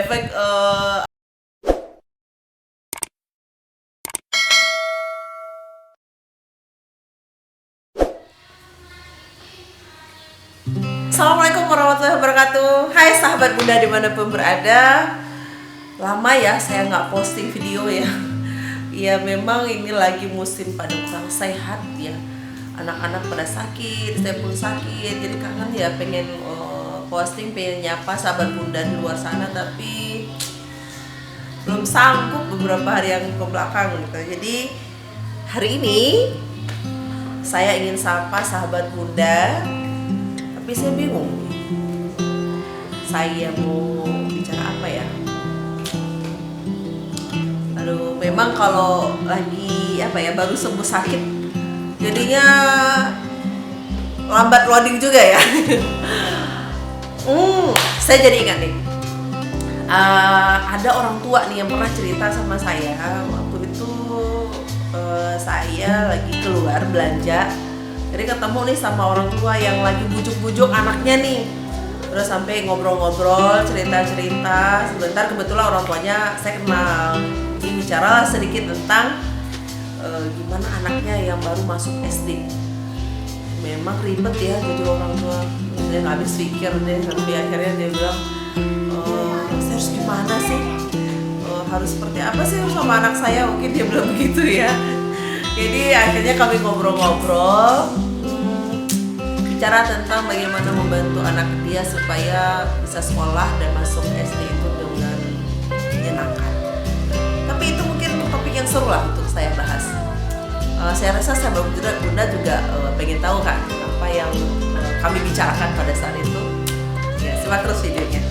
efek Assalamualaikum warahmatullahi wabarakatuh. Hai sahabat Bunda dimanapun berada. Lama ya saya nggak posting video ya. Ya memang ini lagi musim pada kurang sehat ya. Anak-anak pada sakit, saya pun sakit. Jadi kangen ya pengen posting, pengen nyapa sahabat Bunda di luar sana, tapi belum sanggup beberapa hari yang ke belakang gitu. Jadi hari ini saya ingin sapa sahabat Bunda, tapi saya bingung saya mau bicara apa ya. Aduh, memang kalau lagi baru sembuh sakit jadinya lambat loading juga ya. Saya jadi ingat nih, ada orang tua nih yang pernah cerita sama saya. Waktu itu saya lagi keluar belanja, jadi ketemu nih sama orang tua yang lagi bujuk-bujuk anaknya nih. Terus sampai ngobrol-ngobrol, cerita-cerita. Sebentar kebetulan orang tuanya saya kenal. Jadi bicaralah sedikit tentang gimana anaknya yang baru masuk SD. Memang ribet ya jadi orang tua. Dia nggak habis pikir deh, sampai akhirnya dia bilang, saya harus gimana sih? Harus seperti apa sih sama anak saya? Mungkin dia bilang begitu ya. Jadi akhirnya kami ngobrol-ngobrol, bicara tentang bagaimana membantu anak dia supaya bisa sekolah dan masuk SD itu dengan menyenangkan. Tapi itu mungkin topik yang seru lah untuk saya bahas. Saya rasa sahabat Bunda juga pengen tahu kan apa yang kami bicarakan pada saat itu. Ya, simak terus videonya.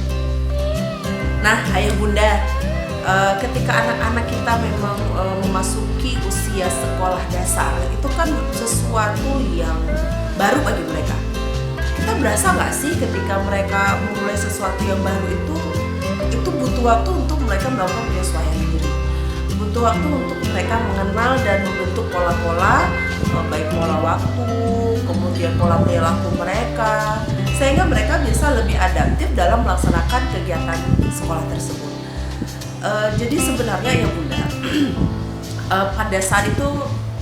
Nah, ayah Bunda, ketika anak-anak kita memang memasuki usia sekolah dasar, itu kan sesuatu yang baru bagi mereka. Kita berasa nggak sih ketika mereka memulai sesuatu yang baru itu butuh waktu untuk mereka melakukan penyesuaian diri, butuh waktu untuk mereka mengenal dan membentuk pola-pola, baik pola waktu, kemudian pola perilaku mereka, sehingga mereka bisa lebih adaptif dalam melaksanakan kegiatan sekolah tersebut. Jadi sebenarnya ya Bunda, pada saat itu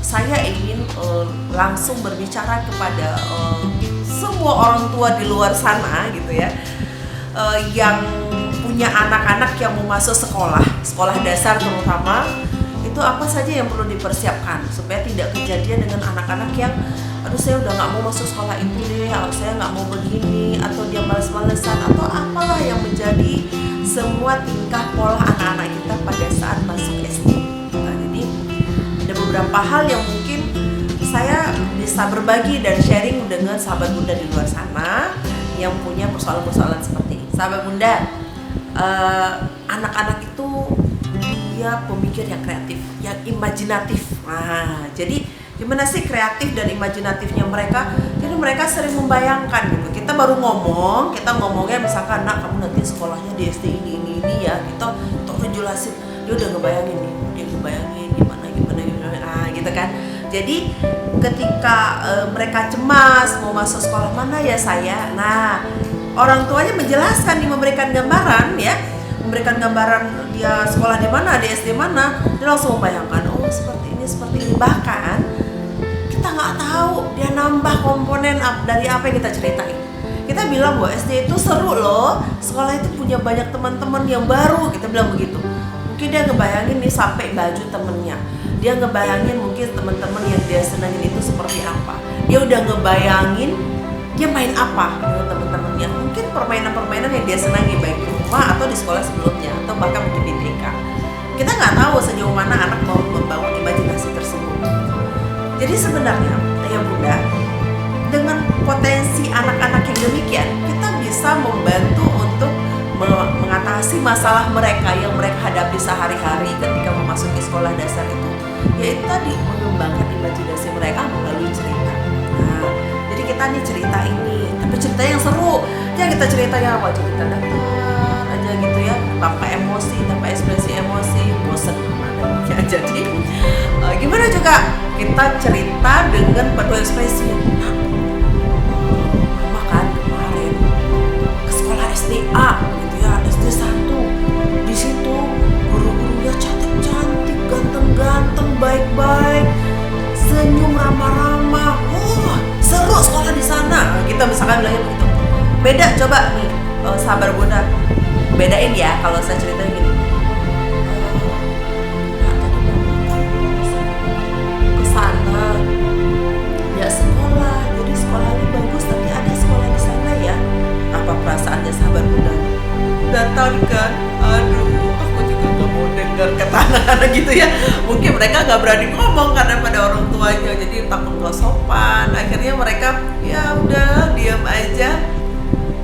saya ingin langsung berbicara kepada semua orang tua di luar sana gitu ya, yang punya anak-anak yang mau masuk sekolah dasar terutama, itu apa saja yang perlu dipersiapkan supaya tidak kejadian dengan anak-anak yang aduh saya udah nggak mau masuk sekolah itu deh, saya nggak mau begini, atau dia males-malesan, atau apalah yang menjadi semua tingkah pola anak-anak kita pada saat masuk SD. Nah, jadi ada beberapa hal yang mungkin saya bisa berbagi dan sharing dengan sahabat Bunda di luar sana yang punya persoalan-persoalan seperti ini. Sahabat Bunda, anak-anak itu dia pemikir yang kreatif, yang imajinatif. Nah, jadi gimana sih kreatif dan imajinatifnya mereka? Jadi mereka sering membayangkan gitu. Kita baru ngomongnya misalkan, nak kamu nanti sekolahnya di SD ini ya. Kita udah jelasin, dia udah ngebayangin nih, dia ngebayangin gimana, gitu kan. Jadi ketika mereka cemas mau masuk sekolah mana ya saya, nah orang tuanya menjelaskan nih, memberikan gambaran ya, memberikan gambaran dia sekolah di mana, di SD mana, dia langsung membayangkan, oh seperti ini. Bahkan kita nggak tahu dia nambah komponen dari apa yang kita ceritain. Kita bilang bahwa SD itu seru loh, sekolah itu punya banyak teman-teman yang baru, kita bilang begitu. Mungkin dia ngebayangin nih sampai baju temennya, dia ngebayangin mungkin teman-teman yang dia senangin itu seperti apa, dia udah ngebayangin dia main apa dengan teman-temannya, mungkin permainan-permainan yang dia senangi baik di rumah atau di sekolah sebelumnya, atau bahkan mungkin di TK. Kita nggak tahu sejauh mana anak mau membangun imajinasi tersebut. Jadi sebenarnya ya Bunda, dengan potensi anak-anak yang demikian, kita bisa membantu untuk mengatasi masalah mereka yang mereka hadapi sehari-hari ketika memasuki sekolah dasar itu, yaitu tadi mengembangkan imajinasi mereka melalui cerita. Nah, jadi kita nih cerita ini, tapi cerita yang seru. Ya kita ceritanya apa? Cerita datar aja gitu ya, tanpa emosi, tanpa ekspresi emosi, bosen ya. Jadi gimana juga kita cerita dengan penuh ekspresi. Mama kan kemarin ke sekolah SD A gitu ya, SD 1 Bunda, bedain ya kalau saya cerita gini. Ke sana ya sekolah, jadi sekolahnya bagus, tapi ada sekolah di sana ya. Apa perasaannya sahabat Bunda? Datang kan, aduh, aku juga gak mau dengar kata anak-anak gitu ya. Mungkin mereka gak berani ngomong karena pada orang tuanya, jadi takut gak sopan. Akhirnya mereka ya udah diam aja.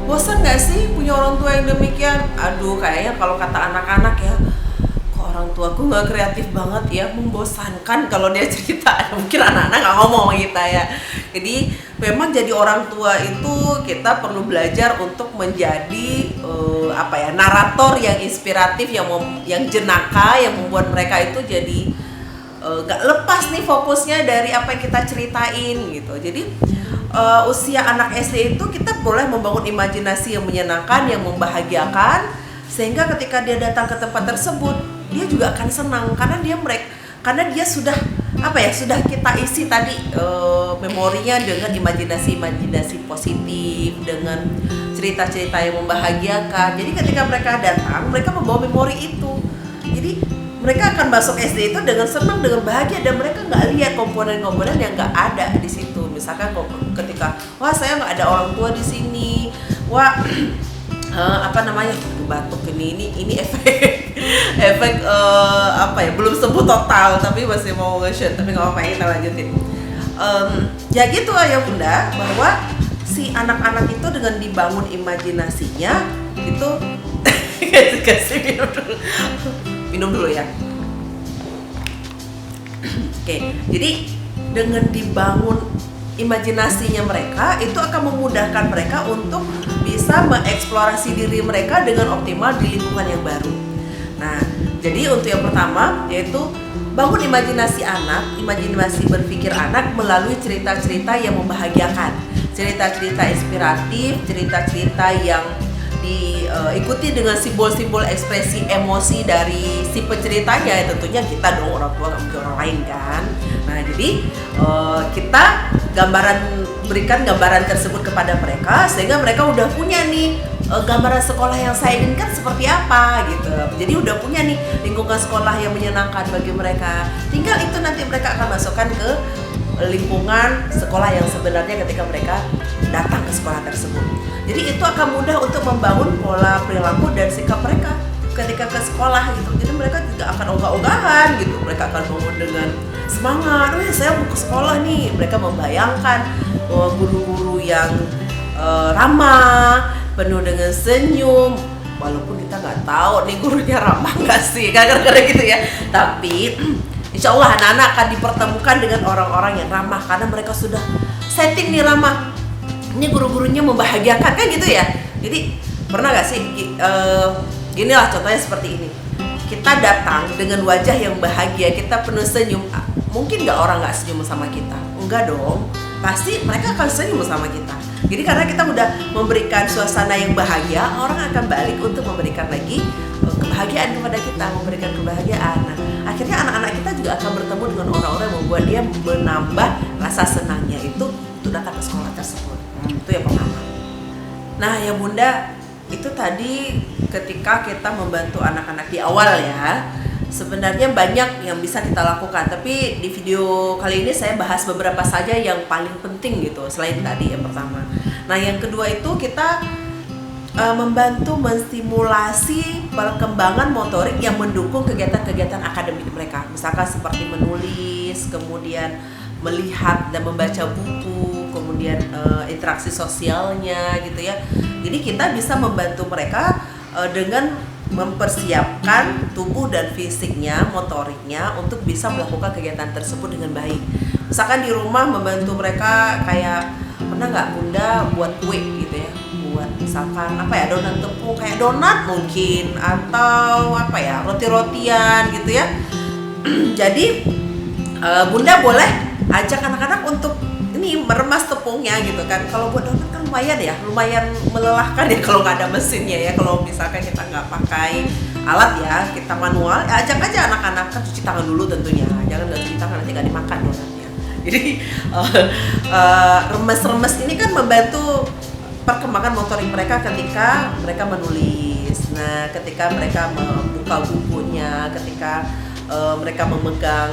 Bosan gak sih punya orang tua yang demikian? Aduh, kayaknya kalau kata anak-anak ya, kok orang tuaku gak kreatif banget ya, membosankan kalau dia cerita. Mungkin anak-anak gak ngomong sama kita ya. Jadi memang jadi orang tua itu kita perlu belajar untuk menjadi narator yang inspiratif, yang jenaka, yang membuat mereka itu jadi gak lepas nih fokusnya dari apa yang kita ceritain gitu. Jadi usia anak SD itu kita boleh membangun imajinasi yang menyenangkan, yang membahagiakan, sehingga ketika dia datang ke tempat tersebut dia juga akan senang karena dia sudah sudah kita isi tadi memorinya dengan imajinasi positif, dengan cerita-cerita yang membahagiakan. Jadi ketika mereka datang, mereka membawa memori itu. Jadi mereka akan masuk SD itu dengan senang, dengan bahagia, dan mereka nggak lihat komponen-komponen yang nggak ada di situ. Misalkan ketika wah saya nggak ada orang tua di sini, wah batuk ini efek belum sembuh total tapi masih mau nge-shoot, tapi nggak apa-apa, kita lanjutin. Ya gitu ya Bunda, bahwa si anak-anak itu dengan dibangun imajinasinya itu kasih minum dulu ya. Oke, jadi dengan dibangun imajinasinya mereka itu akan memudahkan mereka untuk bisa mengeksplorasi diri mereka dengan optimal di lingkungan yang baru. Nah, jadi untuk yang pertama yaitu bangun imajinasi anak, imajinasi berpikir anak melalui cerita-cerita yang membahagiakan, cerita-cerita inspiratif, cerita-cerita yang diikuti dengan simbol-simbol ekspresi emosi dari si penceritanya. Tentunya kita dong, orang tua, nggak mungkin orang lain kan. Nah, jadi kita berikan gambaran tersebut kepada mereka sehingga mereka udah punya nih gambaran sekolah yang saya inginkan seperti apa gitu. Jadi udah punya nih lingkungan sekolah yang menyenangkan bagi mereka. Tinggal itu nanti mereka akan masukkan ke lingkungan sekolah yang sebenarnya ketika mereka datang ke sekolah tersebut. Jadi itu akan mudah untuk membangun pola perilaku dan sikap mereka ketika ke sekolah gitu. Jadi mereka juga akan ogah-ogahan gitu. Mereka akan bangun dengan semangat, saya mau ke sekolah nih. Mereka membayangkan guru-guru yang ramah, penuh dengan senyum, walaupun kita nggak tahu nih gurunya ramah nggak sih, kadang-kadang gitu ya. Tapi insya Allah anak-anak akan dipertemukan dengan orang-orang yang ramah karena mereka sudah setting nih ramah. Ini guru-gurunya membahagiakan kan gitu ya. Jadi pernah nggak sih ginilah contohnya seperti ini. Kita datang dengan wajah yang bahagia, kita penuh senyum. Mungkin nggak orang nggak senyum sama kita? Enggak dong. Pasti mereka akan senyum sama kita. Jadi karena kita udah memberikan suasana yang bahagia, orang akan balik untuk memberikan lagi kebahagiaan kepada kita, memberikan kebahagiaan. Nah, akhirnya anak-anak kita juga akan bertemu dengan orang-orang yang membuat dia menambah rasa senangnya itu untuk datang ke sekolah tersebut. Itu yang pertama. Nah ya Bunda, itu tadi ketika kita membantu anak-anak di awal ya. Sebenarnya banyak yang bisa kita lakukan, tapi di video kali ini saya bahas beberapa saja yang paling penting gitu, selain tadi yang pertama. Nah yang kedua itu kita membantu menstimulasi perkembangan motorik yang mendukung kegiatan-kegiatan akademik mereka. Misalkan seperti menulis, kemudian melihat dan membaca buku, kemudian interaksi sosialnya gitu ya. Jadi kita bisa membantu mereka dengan mempersiapkan tubuh dan fisiknya, motoriknya untuk bisa melakukan kegiatan tersebut dengan baik. Misalkan di rumah membantu mereka kayak, pernah nggak Bunda buat kue gitu ya, buat misalkan donat tepung kayak donat mungkin, atau roti-rotian gitu ya. Jadi Bunda boleh ajak anak-anak untuk ini meremas tepungnya gitu kan. Kalau buat donat kan lumayan melelahkan ya kalau nggak ada mesinnya ya. Kalau misalkan kita nggak pakai alat ya, kita manual, ya ajak aja anak-anak, kan cuci tangan dulu tentunya. Jangan nggak cuci tangan nanti nggak dimakan donatnya. Jadi remes-remes ini kan membantu perkembangan motorik mereka ketika mereka menulis. Nah, ketika mereka membuka bukunya, ketika mereka memegang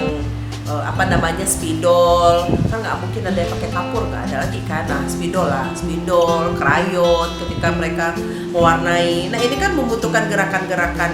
spidol, kan nggak mungkin ada yang pakai kapur, nggak ada lagi kan. Nah, spidol, krayon, ketika mereka mewarnai. Nah, ini kan membutuhkan gerakan-gerakan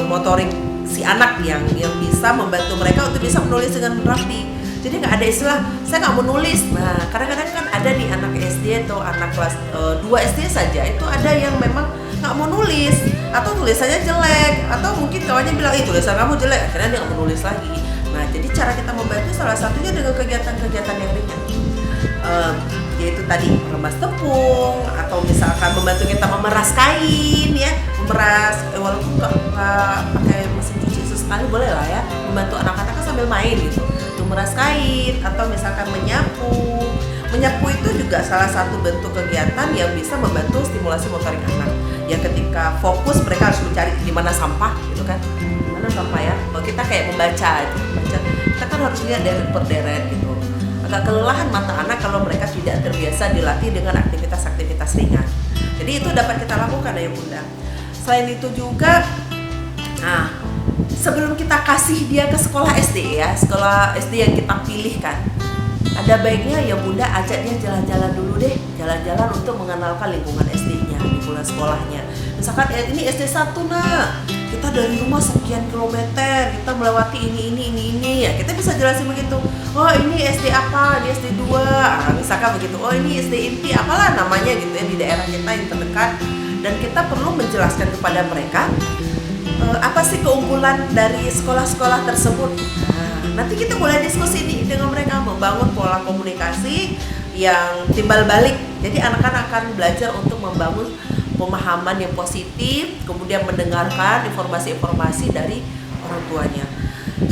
motorik si anak yang bisa membantu mereka untuk bisa menulis dengan rapi. Jadi nggak ada istilah saya nggak mau nulis. Nah, kadang-kadang kan ada di anak SD atau anak kelas 2 SD saja itu ada yang memang nggak mau nulis atau tulisannya jelek, atau mungkin kawannya bilang tulisan kamu jelek, akhirnya dia nggak mau nulis lagi. Nah, jadi cara kita membantu salah satunya dengan kegiatan-kegiatan yang ringan, yaitu tadi meremas tepung, atau misalkan membantu kita memeras kain ya, walaupun nggak pakai mesin cuci sesekali boleh lah ya, membantu anak-anak sambil main gitu, memeras kain, atau misalkan menyapu itu juga salah satu bentuk kegiatan yang bisa membantu stimulasi motorik anak. Ya ketika fokus mereka harus mencari di mana sampah gitu kan, di mana sampah ya. Kalau kita kayak membaca, kita kan harus lihat deret per deret gitu. Agak kelelahan mata anak kalau mereka tidak terbiasa dilatih dengan aktivitas ringan. Jadi itu dapat kita lakukan ya Bunda. Selain itu juga, sebelum kita kasih dia ke sekolah SD ya, sekolah SD yang kita pilihkan, ada baiknya ya Bunda ajak dia jalan-jalan dulu deh, jalan-jalan untuk mengenalkan lingkungan SD-nya, lingkungan sekolahnya. Misalkan ini SD 1 nak, kita dari rumah sekian kilometer, kita melewati ini ya, kita bisa jelasin begitu. Oh ini SD apa, ini SD 2, misalkan begitu. Oh ini SD inti, apalah namanya gitu ya di daerah kita yang terdekat. Dan kita perlu menjelaskan kepada mereka apa sih keunggulan dari sekolah-sekolah tersebut. Nanti kita boleh diskusi nih dengan mereka, membangun pola komunikasi yang timbal balik. Jadi anak-anak akan belajar untuk membangun pemahaman yang positif, kemudian mendengarkan informasi-informasi dari orang tuanya.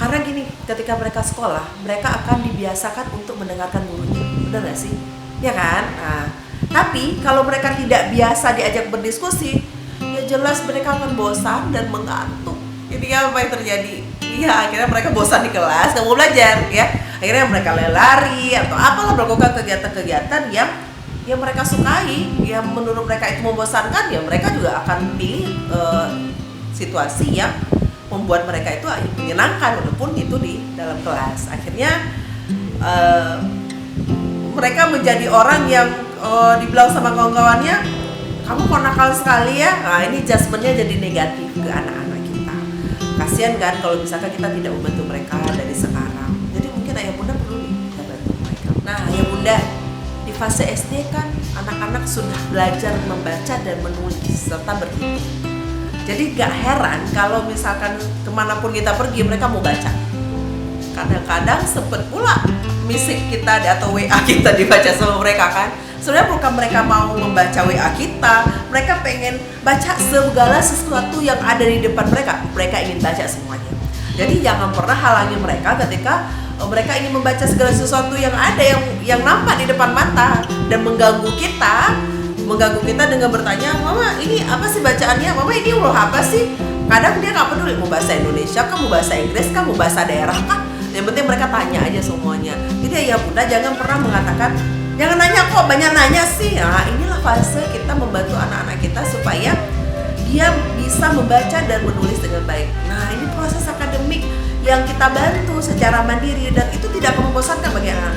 Karena gini, ketika mereka sekolah, mereka akan dibiasakan untuk mendengarkan gurunya, benar nggak sih? Ya kan? Nah, tapi kalau mereka tidak biasa diajak berdiskusi, ya jelas mereka akan bosan dan mengantuk. Jadi apa yang terjadi? Ya akhirnya mereka bosan di kelas, nggak mau belajar ya. Akhirnya mereka lari atau apalah, melakukan kegiatan-kegiatan yang mereka sukai, yang menurut mereka itu membosankan, ya mereka juga akan pilih situasi yang membuat mereka itu menyenangkan walaupun itu di dalam kelas. Akhirnya mereka menjadi orang yang dibilang sama kawan-kawannya, kamu kok nakal sekali ya. Nah ini judgementnya jadi negatif ke anak-anak. Kasian kan kalau misalkan kita tidak membantu mereka dari sekarang. Jadi mungkin ayah bunda perlu nih kita bantu mereka. Nah ayah bunda, di fase SD kan anak-anak sudah belajar membaca dan menulis serta berhitung. Jadi gak heran kalau misalkan kemanapun kita pergi mereka mau baca. Kadang-kadang sempet pula misik kita atau WA kita dibaca sama mereka kan. Sebenarnya bukan mereka mau membaca WA kita, mereka pengen baca segala sesuatu yang ada di depan mereka. Mereka ingin baca semuanya. Jadi jangan pernah halangi mereka ketika mereka ingin membaca segala sesuatu yang ada yang nampak di depan mata dan mengganggu kita dengan bertanya, mama ini apa sih bacaannya, mama ini huruf apa sih? Kadang dia nggak peduli mau bahasa Indonesia, kamu bahasa Inggris, kamu bahasa daerah kah? Yang penting mereka tanya aja semuanya. Jadi ya bunda jangan pernah mengatakan, jangan nanya kok, banyak nanya sih. Nah inilah fase kita membantu anak-anak kita supaya dia bisa membaca dan menulis dengan baik. Nah ini proses akademik yang kita bantu secara mandiri dan itu tidak akan membosankan bagi anak.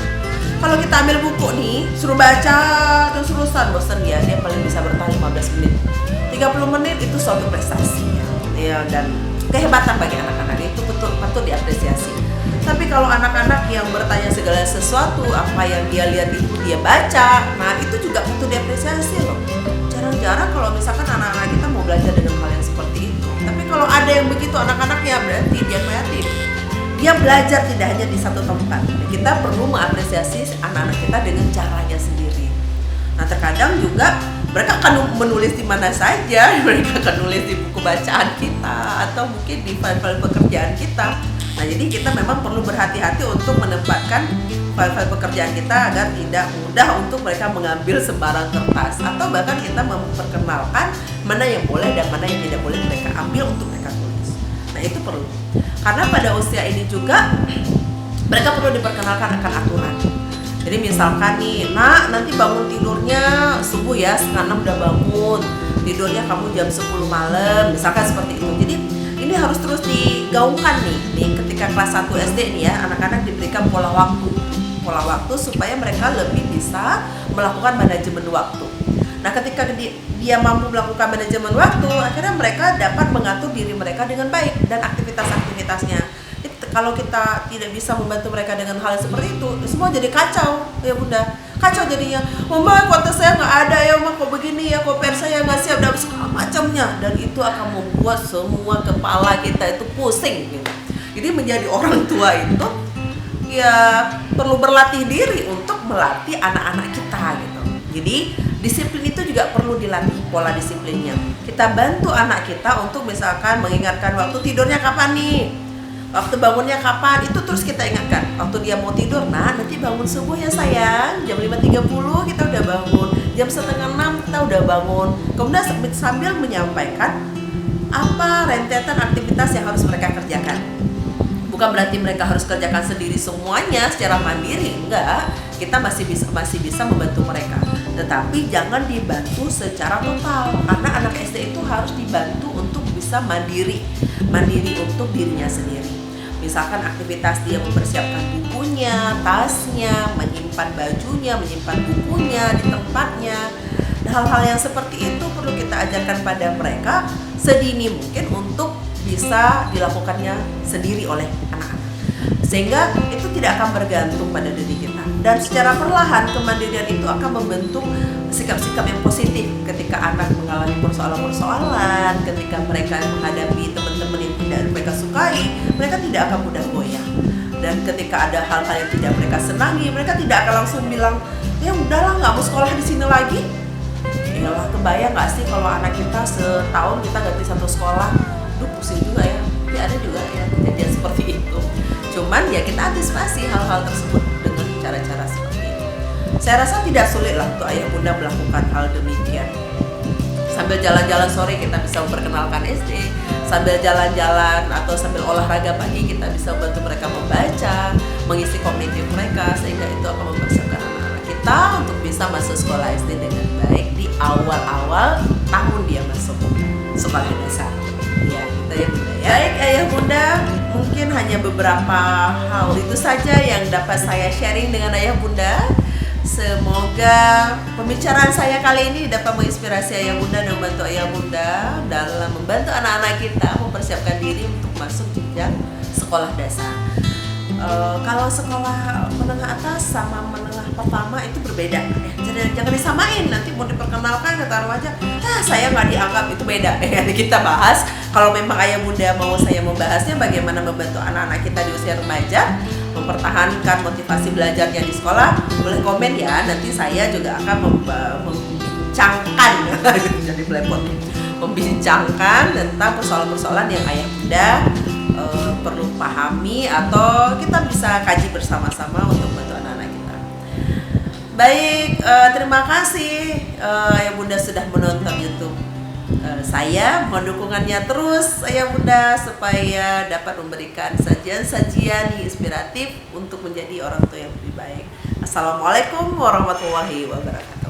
Kalau kita ambil buku nih, suruh baca dan suruh bosan dia paling bisa bertahan 15 menit. 30 menit itu suatu prestasi ya, dan kehebatan bagi anak-anak itu patut diapresiasi. Tapi kalau anak-anak yang bertanya segala sesuatu, apa yang dia lihat itu dia baca, nah itu juga patut diapresiasi loh. Jarang-jarang kalau misalkan anak-anak kita mau belajar dengan hal yang seperti itu. Tapi kalau ada yang begitu anak-anaknya, berarti dia kreatif. Dia belajar tidak hanya di satu tempat. Kita perlu mengapresiasi anak-anak kita dengan caranya sendiri. Nah terkadang juga mereka akan menulis di mana saja, mereka akan nulis di buku bacaan kita atau mungkin di file-file pekerjaan kita. Nah jadi kita memang perlu berhati-hati untuk menempatkan file-file pekerjaan kita agar tidak mudah untuk mereka mengambil sembarang kertas, atau bahkan kita memperkenalkan mana yang boleh dan mana yang tidak boleh mereka ambil untuk mereka tulis. Nah itu perlu, karena pada usia ini juga mereka perlu diperkenalkan akan aturan. Jadi misalkan nih, nak nanti bangun tidurnya subuh ya, 5:30 udah bangun, tidurnya kamu jam 10 malam, misalkan seperti itu. Jadi ini harus terus digaungkan nih ketika kelas 1 SD nih ya, anak-anak diberikan pola waktu supaya mereka lebih bisa melakukan manajemen waktu. Nah, ketika dia mampu melakukan manajemen waktu, akhirnya mereka dapat mengatur diri mereka dengan baik dan aktivitas-aktivitasnya. Kalau kita tidak bisa membantu mereka dengan hal seperti itu, semua jadi kacau ya Bunda. Kacau jadinya, mama kuota saya nggak ada ya, mama kok begini ya, kok PR saya nggak siap, dan segala macamnya. Dan itu akan membuat semua kepala kita itu pusing gitu. Jadi menjadi orang tua itu ya perlu berlatih diri untuk melatih anak-anak kita gitu. Jadi disiplin itu juga perlu dilatih, pola disiplinnya. Kita bantu anak kita untuk misalkan mengingatkan waktu tidurnya kapan nih, waktu bangunnya kapan, itu terus kita ingatkan. Waktu dia mau tidur, nah nanti bangun subuh ya sayang, jam 5:30 kita udah bangun, jam 5:30 kita udah bangun. Kemudian sambil menyampaikan apa rentetan aktivitas yang harus mereka kerjakan. Bukan berarti mereka harus kerjakan sendiri semuanya secara mandiri, enggak. Kita masih bisa membantu mereka. Tetapi jangan dibantu secara total, karena anak SD itu harus dibantu untuk bisa mandiri untuk dirinya sendiri. Misalkan aktivitas dia mempersiapkan bukunya, tasnya, menyimpan bajunya, menyimpan bukunya di tempatnya. Hal-hal yang seperti itu perlu kita ajarkan pada mereka sedini mungkin untuk bisa dilakukannya sendiri oleh anak-anak. Sehingga itu tidak akan bergantung pada diri kita. Dan secara perlahan kemandirian itu akan membentuk sikap-sikap yang positif ketika anak mengalami persoalan-persoalan, ketika mereka menghadapi teman-teman yang tidak mereka sukai, mereka tidak akan mudah goyah. Dan ketika ada hal-hal yang tidak mereka senangi, mereka tidak akan langsung bilang, ya udahlah nggak mau sekolah di sini lagi. Iyalah, kebayang nggak sih kalau anak kita setahun kita ganti satu sekolah, duh pusing juga ya. Ya ada juga ya kejadian seperti itu. Cuman ya kita antisipasi hal-hal tersebut dengan cara-cara seperti itu. Saya rasa tidak sulit lah untuk ayah bunda melakukan hal demikian. Sambil jalan-jalan sore kita bisa memperkenalkan SD, sambil jalan-jalan atau sambil olahraga pagi kita bisa bantu mereka membaca, mengisi kognitif mereka, sehingga itu akan mempersiapkan anak-anak kita untuk bisa masuk sekolah SD dengan baik di awal-awal tahun dia masuk sekolah dasar. Ya, kita ya bunda ya. Baik ayah bunda, mungkin hanya beberapa hal itu saja yang dapat saya sharing dengan ayah bunda. Semoga pembicaraan saya kali ini dapat menginspirasi ayah bunda dan membantu ayah bunda dalam membantu anak-anak kita mempersiapkan diri untuk masuk jenjang sekolah dasar. Kalau sekolah menengah atas sama menengah pertama itu berbeda ya. Jangan disamain, nanti mau diperkenalkan kata aja, saya nggak dianggap, itu beda. Kita bahas kalau memang ayah bunda mau saya membahasnya bagaimana membantu anak-anak kita di usia remaja mempertahankan motivasi belajarnya di sekolah, boleh komen ya, nanti saya juga akan membincangkan jadi blepot, membincangkan tentang persoalan-persoalan yang ayah bunda perlu pahami atau kita bisa kaji bersama-sama untuk membantu anak-anak kita. Baik, terima kasih ayah bunda sudah menonton YouTube saya. Mohon dukungannya terus ayah bunda supaya dapat memberikan sajian-sajian inspiratif untuk menjadi orang tua yang lebih baik. Assalamualaikum warahmatullahi wabarakatuh.